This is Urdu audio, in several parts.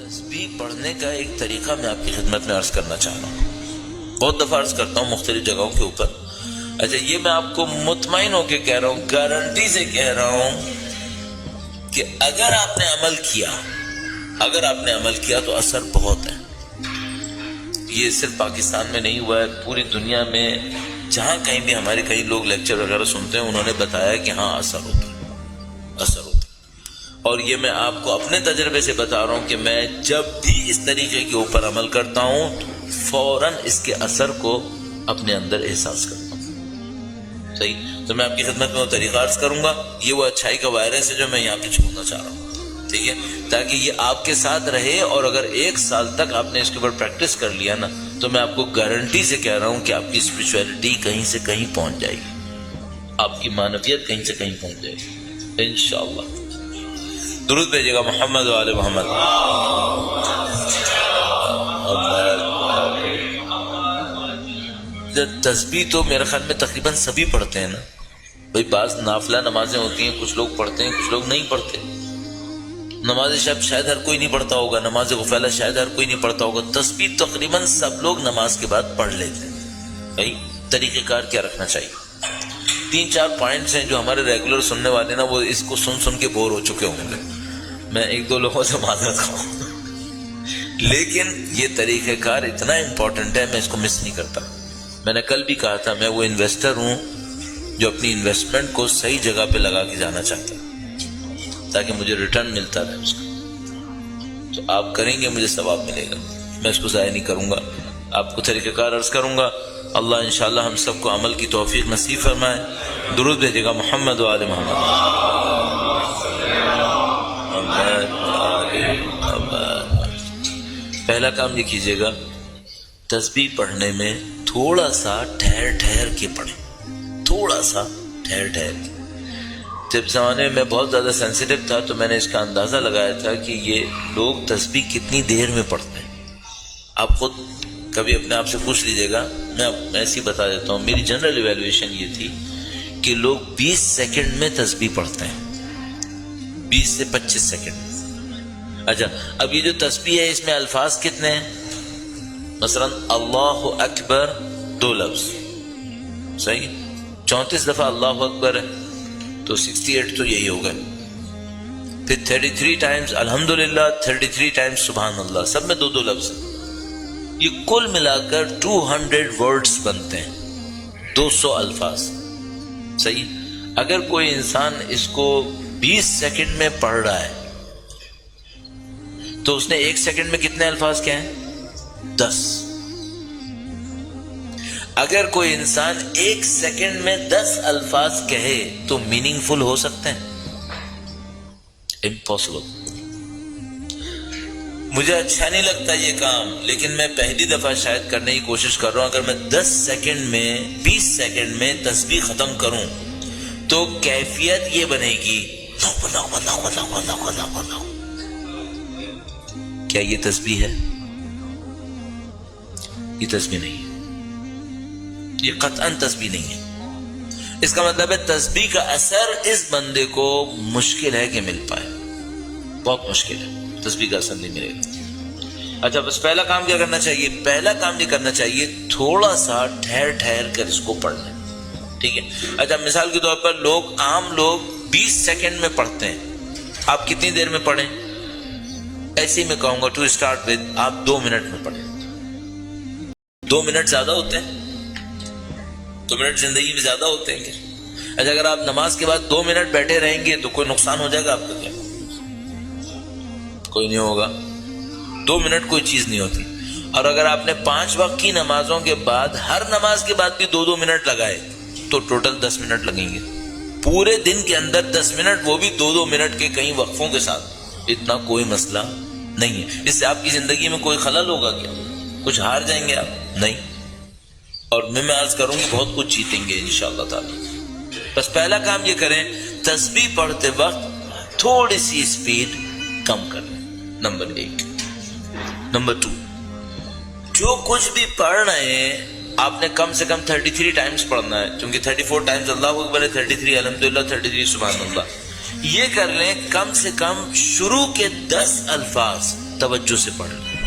تسبیح پڑھنے کا ایک طریقہ میں آپ کی خدمت میں عرض کرنا چاہ رہا ہوں. بہت دفعہ عرض کرتا ہوں مختلف جگہوں کے اوپر. اچھا یہ میں آپ کو مطمئن ہو کے کہہ رہا ہوں, گارنٹی سے کہہ رہا ہوں کہ اگر آپ نے عمل کیا تو اثر بہت ہے. یہ صرف پاکستان میں نہیں ہوا ہے, پوری دنیا میں جہاں کہیں بھی ہمارے کئی لوگ لیکچر وغیرہ سنتے ہیں انہوں نے بتایا کہ ہاں اثر ہوتا ہے. اور یہ میں آپ کو اپنے تجربے سے بتا رہا ہوں کہ میں جب بھی اس طریقے کے اوپر عمل کرتا ہوں فوراً اس کے اثر کو اپنے اندر احساس کرتا ہوں. صحیح, تو میں آپ کی خدمت میں وہ طریقہ عرض کروں گا. یہ وہ اچھائی کا وائرس ہے جو میں یہاں پہ چھوڑنا چاہ رہا ہوں, ٹھیک ہے, تاکہ یہ آپ کے ساتھ رہے. اور اگر 1 سال تک آپ نے اس کے اوپر پریکٹس کر لیا نا, تو میں آپ کو گارنٹی سے کہہ رہا ہوں کہ آپ کی اسپرچویلٹی کہیں سے کہیں پہنچ جائے گی, آپ کی معنویت کہیں سے کہیں پہنچ جائے گی انشاءاللہ. درود بھیجیے گا محمد و آل محمد. تسبیح تو میرے خیال میں تقریباً سبھی پڑھتے ہیں نا بھئی. بعض نافلہ نمازیں ہوتی ہیں, کچھ لوگ پڑھتے ہیں, کچھ لوگ نہیں پڑھتے. نماز شب شاید ہر کوئی نہیں پڑھتا ہوگا, نماز غفلہ شاید ہر کوئی نہیں پڑھتا ہوگا. تسبیح تقریباً سب لوگ نماز کے بعد پڑھ لیتے ہیں. بھئی طریقہ کار کیا رکھنا چاہیے؟ 3-4 پوائنٹس ہیں جو ہمارے ریگولر سننے والے نا وہ اس کو سن کے بور ہو چکے ہوں گے. میں 1-2 لوگوں سے معذرت خواہوں, لیکن یہ طریقہ کار اتنا امپورٹنٹ ہے, میں اس کو مس نہیں کرتا. میں نے کل بھی کہا تھا میں وہ انویسٹر ہوں جو اپنی انویسٹمنٹ کو صحیح جگہ پہ لگا کے جانا چاہتا ہے تاکہ مجھے ریٹرن ملتا رہے اس کا. تو آپ کریں گے مجھے ثواب ملے گا, میں اس کو ضائع نہیں کروں گا. آپ کو طریقہ کار عرض کروں گا. اللہ انشاءاللہ ہم سب کو عمل کی توفیق نصیب فرمائے. درود بھیجے گا محمد و آل محمد. پہلا کام یہ کیجئے گا, تسبیح پڑھنے میں تھوڑا سا ٹھہر کے پڑھیں, تھوڑا سا ٹھہر کے. جب زمانے میں بہت زیادہ سینسیٹیو تھا تو میں نے اس کا اندازہ لگایا تھا کہ یہ لوگ تسبیح کتنی دیر میں پڑھتے ہیں. آپ خود کبھی اپنے آپ سے پوچھ لیجئے گا. میں ایسے ہی بتا دیتا ہوں, میری جنرل ایویلویشن یہ تھی کہ لوگ 20 سیکنڈ میں تسبیح پڑھتے ہیں, 20 سے 25 سیکنڈ. اچھا اب یہ جو تسبیح ہے اس میں الفاظ کتنے ہیں؟ مثلا اللہ اکبر 2 لفظ, صحیح, 34 دفعہ اللہ اکبر ہے تو 68 تو یہی ہوگا. پھر 33 ٹائمز الحمدللہ, 33 ٹائمز سبحان اللہ, سب میں 2 لفظ. یہ کل ملا کر 200 ورڈز بنتے ہیں, 200 الفاظ. صحیح, اگر کوئی انسان اس کو 20 سیکنڈ میں پڑھ رہا ہے تو اس نے 1 سیکنڈ میں کتنے الفاظ کہے ہیں؟ 10. اگر کوئی انسان 1 سیکنڈ میں 10 الفاظ کہے تو میننگ فل ہو سکتے ہیں؟ امپاسبل. مجھے اچھا نہیں لگتا یہ کام, لیکن میں پہلی دفعہ شاید کرنے کی کوشش کر رہا ہوں. اگر میں 10 سیکنڈ میں 20 سیکنڈ میں تسبیح ختم کروں تو کیفیت یہ بنے گی. کیا یہ تسبیح ہے؟ یہ تسبیح نہیں ہے, یہ قطعاً تسبیح نہیں ہے. اس کا مطلب ہے تسبیح کا اثر اس بندے کو مشکل ہے کہ مل پائے, بہت مشکل ہے, تسبیح کا اثر نہیں ملے گا. اچھا بس پہلا کام کیا کرنا چاہیے؟ پہلا کام یہ کرنا چاہیے تھوڑا سا ٹھہر کر اس کو پڑھ لیں, ٹھیک ہے. اچھا مثال کے طور پر عام لوگ 20 سیکنڈ میں پڑھتے ہیں, آپ کتنی دیر میں پڑھیں؟ ایسے ہی میں کہوں گا ٹو اسٹارٹ ود آپ 2 منٹ میں پڑھیں. 2 منٹ زیادہ ہوتے ہیں؟ 2 منٹ زندگی میں زیادہ ہوتے ہیں کیا؟ اچھا اگر آپ نماز کے بعد 2 منٹ بیٹھے رہیں گے تو کوئی نقصان ہو جائے گا آپ کا کیا؟ کوئی نہیں ہوگا. 2 منٹ کوئی چیز نہیں ہوتی. اور اگر آپ نے 5 وقت کی نمازوں کے بعد ہر نماز کے بعد بھی 2 منٹ لگائے تو ٹوٹل 10 منٹ لگیں گے. پورے دن کے اندر 10 منٹ, وہ بھی 2 منٹ کے کئی وقفوں کے ساتھ. اتنا کوئی مسئلہ نہیں ہے. اس سے آپ کی زندگی میں کوئی خلل ہوگا کیا؟ کچھ ہار جائیں گے آپ؟ نہیں. اور میں عرض کروں گی بہت کچھ جیتیں گے انشاءاللہ تعالی. بس پہلا کام یہ کریں, تسبیح پڑھتے وقت تھوڑی سی اسپیڈ کم کریں, نمبر 1. نمبر 2, جو کچھ بھی پڑھ رہے ہیں آپ نے کم سے کم 33 ٹائمز پڑھنا ہے, کیونکہ 34 ٹائمز اللہ اکبر ہے, 33 الحمدللہ, 33 سبحان اللہ. یہ کر لیں کم سے کم شروع کے 10 توجہ سے پڑھ لیں.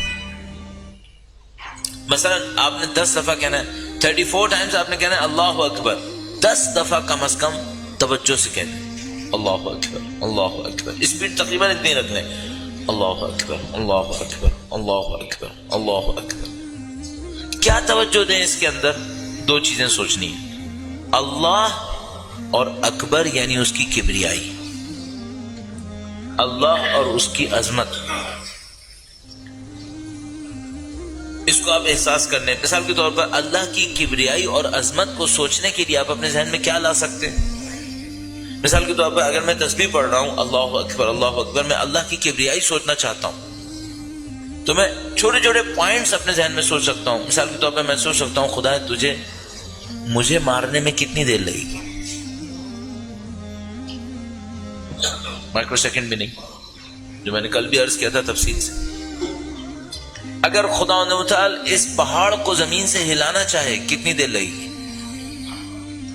مثلا آپ نے 10 دفعہ کہنا ہے, 34 ٹائمز آپ نے کہنا ہے اللہ اکبر, 10 دفعہ کم از کم توجہ سے کہنا ہے اللہ اکبر اللہ اکبر. اسپیڈ تقریباً اتنی رکھ لیں, اللہ اکبر اللہ اکبر اللہ اکبر اللہ اکبر. کیا توجہ دیں اس کے اندر؟ 2 چیزیں سوچنی ہیں, اللہ اور اکبر یعنی اس کی کبریائی, اللہ اور اس کی عظمت, اس کو آپ احساس کرنے. مثال کے طور پر اللہ کی کبریائی اور عظمت کو سوچنے کے لیے آپ اپنے ذہن میں کیا لا سکتے ہیں؟ مثال کے طور پر اگر میں تسبیح پڑھ رہا ہوں اللہ اکبر اللہ اکبر, میں اللہ کی کبریائی سوچنا چاہتا ہوں تو میں چھوٹے چھوٹے پوائنٹس اپنے ذہن میں سوچ سکتا ہوں. مثال کے طور پر میں سوچ سکتا ہوں خدا مجھے مارنے میں کتنی دیر لگے گی, مائکرو سیکنڈ بھی نہیں, جو میں نے کل بھی عرض کیا تھا تفصیل سے. اگر خدا متعال اس پہاڑ کو زمین سے ہلانا چاہے کتنی دیر لگے گی؟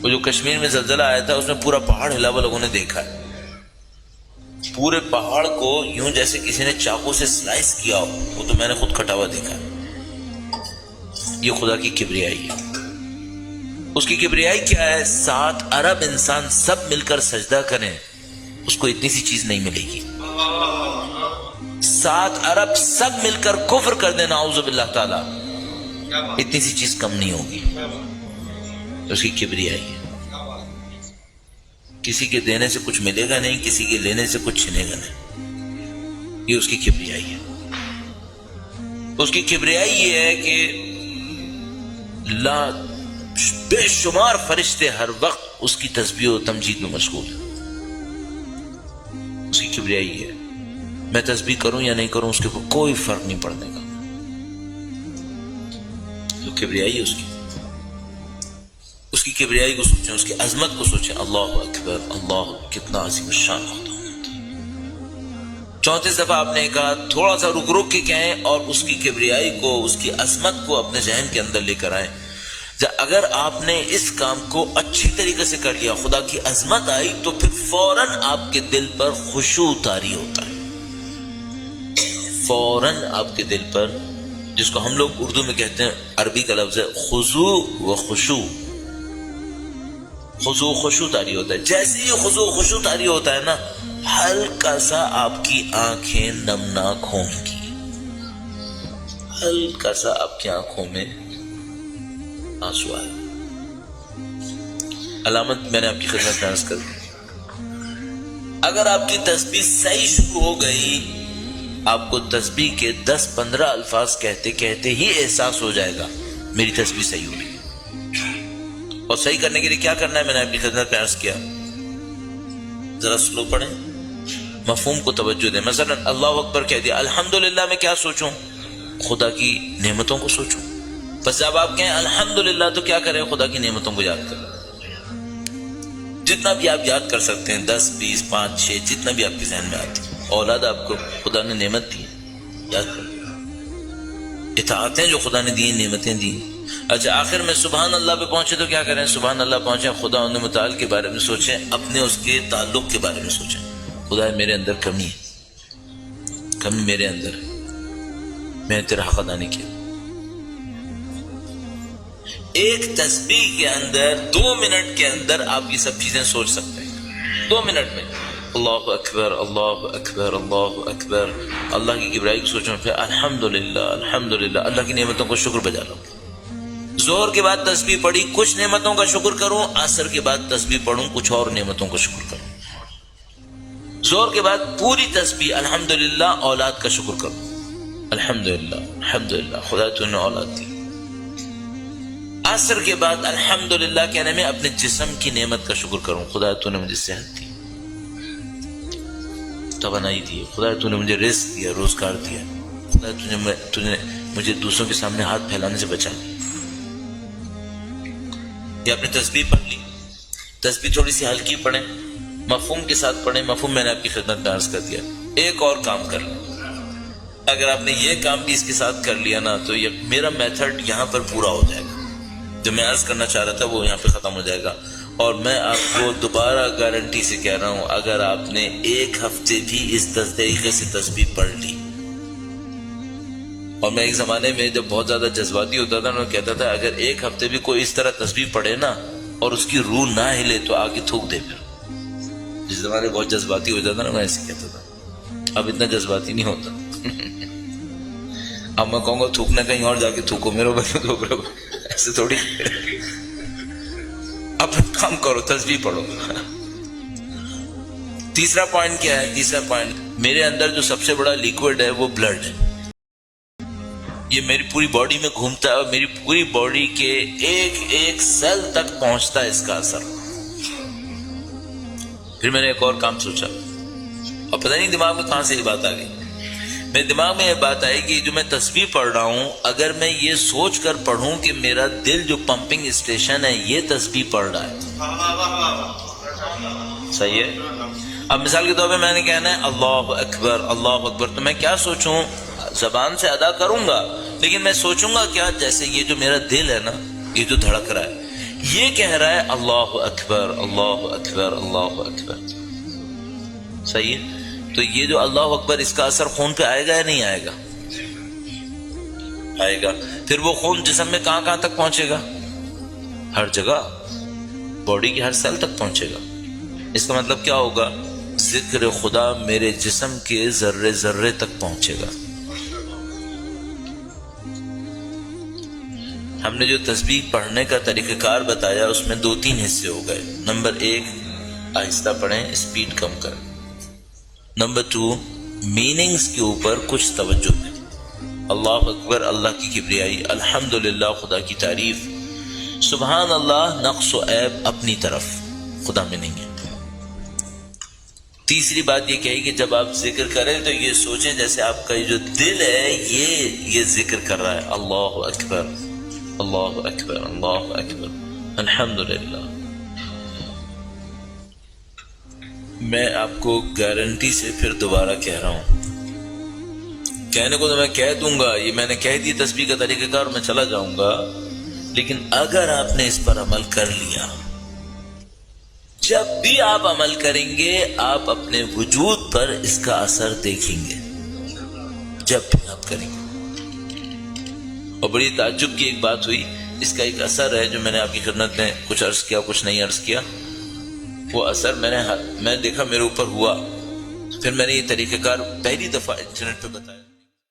وہ جو کشمیر میں زلزلہ آیا تھا اس میں پورا پہاڑ ہلا ہوا لوگوں نے دیکھا ہے, پورے پہاڑ کو یوں جیسے کسی نے چاقو سے سلائس کیا ہو, وہ تو میں نے خود کٹا ہوا دیکھا ہے. یہ خدا کی کبریائی ہے. اس کی کبریائی کیا ہے؟ 7 ارب انسان سب مل کر سجدہ کریں, اس کو اتنی سی چیز نہیں ملے گی. 7 ارب سب مل کر کفر کر دینا اعوذ باللہ تعالی, اتنی سی چیز کم نہیں ہوگی. اس کی کبریائی ہے. کسی کے دینے سے کچھ ملے گا نہیں, کسی کے لینے سے کچھ چھنے گا نہیں. یہ اس کی کبریائی ہے. اس کی کبریائی یہ ہے کہ بے شمار فرشتے ہر وقت اس کی تسبیح و تمجید میں مشغول ہیں. اس کی کبریائی ہے. میں تسبیح کروں یا نہیں کروں اس کے اوپر کوئی فرق نہیں پڑنے کا. جو کبریائی ہے اس کی کبریائی کو سوچیں, اس کی عظمت کو سوچیں. اللہ اکبر اللہ, کتنا عظیم الشان ہوتا ہے. 34 دفعہ آپ نے کہا, تھوڑا سا رک رک کے کہیں اور اس کی کبریائی کو, اس کی عظمت کو اپنے ذہن کے اندر لے کر آئیں. اگر آپ نے اس کام کو اچھی طریقے سے کر لیا, خدا کی عظمت آئی, تو پھر فوراً آپ کے دل پر خشوع طاری ہوتا ہے. فوراً آپ کے دل پر, جس کو ہم لوگ اردو میں کہتے ہیں, عربی کا لفظ ہے خضوع و خشوع. خضوع خشوع طاری ہوتا ہے. جیسے ہی خضوع خشوع طاری ہوتا ہے نا, ہلکا سا آپ کی آنکھیں نمناک ہوں گی, ہلکا سا آپ کی آنکھوں میں آنسو آئے. علامت میں نے آپ کی خدمت میں عرض کر دی. اگر آپ کی تسبیح صحیح شروع ہو گئی, آپ کو تسبیح کے 10-15 الفاظ کہتے کہتے ہی احساس ہو جائے گا میری تسبیح صحیح ہو رہی ہے. اور صحیح کرنے کے لیے کیا کرنا ہے میں نے آپ کی خدمت میں عرض کیا. ذرا سلو پڑھیں, مفہوم کو توجہ دیں. مثلا اللہ اکبر کہہ دیا, الحمدللہ میں کیا سوچوں؟ خدا کی نعمتوں کو سوچوں. بس جب آپ کہیں الحمدللہ تو کیا کریں؟ خدا کی نعمتوں کو یاد کریں. جتنا بھی آپ یاد کر سکتے ہیں, 10 20 5 6 جتنا بھی آپ کے ذہن میں آتی. اولاد آپ کو خدا نے نعمت دی, یاد کریں. اطاعتیں جو خدا نے دی, نعمتیں دی. اچھا آخر میں سبحان اللہ پہ پہنچے تو کیا کریں؟ سبحان اللہ پہنچے, خدا متعال کے بارے میں سوچیں, اپنے اس کے تعلق کے بارے میں سوچیں. خدا میرے اندر کمی ہے, کمی میرے اندر ہے, میں تیرا حق ادا نہیں کیا. ایک تسبیح کے اندر 2 منٹ کے اندر آپ یہ سب چیزیں سوچ سکتے ہیں. 2 منٹ میں اللہ اکبر اللہ اکبر اللہ اکبر, اللہ کی کبریائی کو سوچوں, پھر الحمدللہ الحمدللہ, اللہ کی نعمتوں کو شکر بجا لو. ظہر کے بعد تسبیح پڑھی, کچھ نعمتوں کا شکر کروں. عصر کے بعد تسبیح پڑھوں, کچھ اور نعمتوں کا شکر کروں. ظہر کے بعد پوری تسبیح الحمدللہ, اولاد کا شکر کروں. الحمدللہ الحمدللہ خدا تو نے اولاد دی. عصر کے بعد الحمدللہ کہنے میں اپنے جسم کی نعمت کا شکر کروں. خدا تو نے مجھے صحت دی, توانائی دی. خدا تو نے مجھے رزق دیا, روزگار دیا. خدا تو نے مجھے دوسروں کے سامنے ہاتھ پھیلانے سے بچا لیا. یہ آپ نے تسبیح پڑھ لی. تسبیح تھوڑی سی ہلکی پڑھیں, مفہوم کے ساتھ پڑھیں. مفہوم میں نے آپ کی خدمت میں عرض کر دیا. ایک اور کام کر لیں. اگر آپ نے یہ کام بھی اس کے ساتھ کر لیا نا, تو یہ میرا میتھڈ یہاں پر پورا ہو جائے گا. جو میں عرض کرنا چاہ رہا تھا وہ یہاں پہ ختم ہو جائے گا. اور میں آپ کو دوبارہ گارنٹی سے کہہ رہا ہوں, اگر آپ نے 1 ہفتے بھی اس طریقے سے تسبیح پڑھ لی, اور میں ایک زمانے میں جب بہت زیادہ جذباتی ہوتا تھا، میں کہتا تھا اگر ایک ہفتے بھی کوئی اس طرح تسبیح پڑھے نا اور اس کی روح نہ ہلے تو آگے تھوک دے. پھر جس زمانے بہت جذباتی ہو جاتا نا میں ایسے کہتا تھا، اب اتنا جذباتی نہیں ہوتا. اب میں کہوں گا تھوکنا کہیں اور جا کے تھوکو، میرے بچوں تھوک رہے ہو، ایسے تھوڑی. اپنا کام کرو، تسبیح پڑھو. تیسرا پوائنٹ کیا ہے؟ تیسرا پوائنٹ، میرے اندر جو سب سے بڑا لیکوڈ ہے وہ بلڈ ہے. یہ میری پوری باڈی میں گھومتا ہے اور میری پوری باڈی کے ایک ایک سیل تک پہنچتا ہے اس کا اثر. پھر میں نے ایک اور کام سوچا اور پتہ نہیں دماغ میں کہاں سے یہ بات آ گئی. میرے دماغ میں یہ بات آئی کہ جو میں تسبیح پڑھ رہا ہوں، اگر میں یہ سوچ کر پڑھوں کہ میرا دل جو پمپنگ اسٹیشن ہے یہ تسبیح پڑھ رہا ہے. صحیح ہے. اب مثال کے طور پہ میں نے کہنا ہے اللہ اکبر اللہ اکبر، تو میں کیا سوچوں؟ زبان سے ادا کروں گا لیکن میں سوچوں گا کیا؟ جیسے یہ جو میرا دل ہے نا، یہ جو دھڑک رہا ہے یہ کہہ رہا ہے اللہ اکبر اللہ اکبر اللہ اکبر. صحیح ہے. تو یہ جو اللہ اکبر، اس کا اثر خون پہ آئے گا یا نہیں آئے گا؟ آئے گا. پھر وہ خون جسم میں کہاں کہاں تک پہنچے گا؟ ہر جگہ، باڈی کے ہر سیل تک پہنچے گا. اس کا مطلب کیا ہوگا؟ ذکر خدا میرے جسم کے ذرے ذرے تک پہنچے گا. ہم نے جو تسبیح پڑھنے کا طریقہ کار بتایا اس میں 2-3 حصے ہو گئے. نمبر 1، آہستہ پڑھیں، اسپیڈ کم کریں. نمبر 2، میننگز کے اوپر کچھ توجہ دیں. اللہ اکبر اللہ کی کبریائی، الحمدللہ خدا کی تعریف، سبحان اللہ نقص و عیب اپنی طرف، خدا میں نہیں ہے. تیسری بات یہ کہی کہ جب آپ ذکر کریں تو یہ سوچیں جیسے آپ کا جو دل ہے یہ ذکر کر رہا ہے اللہ اکبر اللہ اکبر اللہ اکبر الحمدللہ. میں آپ کو گارنٹی سے پھر دوبارہ کہہ رہا ہوں، کہنے کو تو میں کہہ دوں گا، یہ میں نے کہہ دی تسبیح کا طریقہ کار، میں چلا جاؤں گا، لیکن اگر آپ نے اس پر عمل کر لیا، جب بھی آپ عمل کریں گے آپ اپنے وجود پر اس کا اثر دیکھیں گے. جب بھی آپ کریں گے. اور بڑی تعجب کی ایک بات ہوئی، اس کا ایک اثر ہے جو میں نے آپ کی خدمت میں کچھ عرض کیا کچھ نہیں عرض کیا. وہ اثر میں دیکھا میرے اوپر ہوا. پھر میں نے یہ طریقہ کار پہلی دفعہ انٹرنیٹ پہ بتایا.